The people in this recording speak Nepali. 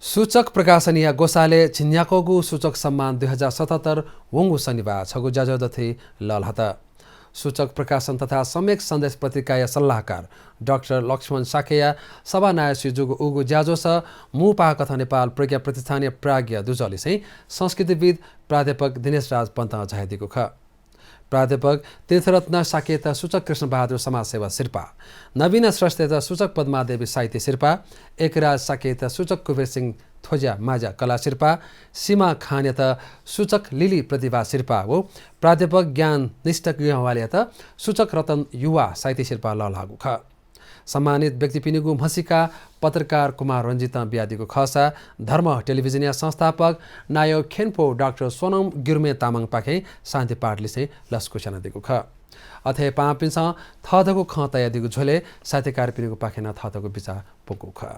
सूचक प्रकाशनीय गोसाले छिन्याकोगु सूचक सम्मान 2077 वंगु शनिबार छगु जाजोदथि ललहत सूचक प्रकाशन तथा सम्यक सन्देश पत्रिकाय सल्लाहकार डाक्टर लक्ष्मण साकेया सभानाय सिजुगु उगु ज्याजोस मुपा कथा नेपाल प्रज्ञा प्रतिष्ठानीय प्राज्ञ दुजली चाहिँ संस्कृतिविद प्राध्यापक दिनेश राज पन्त झाइदिएको ख प्राध्यापक तीर्थरत्न साकेत सूचक कृष्णबहादुर समाजसेवा शिर्पा नवीन श्रेष्ठ सूचक पद्मादेवी साहित्य शिर्पा एकराज साकेत सूचक कुबेर सिंह थोज्या माजा कला शिर्पा सीमा खान सूचक लिली प्रतिभा शिर्पा हो प्राध्यापक ज्ञान निष्ठ गृहवाले सूचक रतन युवा साहित्य शिर्पा ललागु ख सम्मानित व्यक्ति पिनिगु मसिका पत्रकार कुमार रञ्जित ब्यादीको खसा धर्म टेलिभिजनिया संस्थापक नायक खेनपो डाक्टर सोनम गिर्मे तामाङ पाखे शान्ति पाठले चाहिँ लस्कुशना दिएको ख अथे पापिन्छ थदको ख तयादीको झोले साहित्यकार पिनिगु पाखेना थदको बिचा पोको ख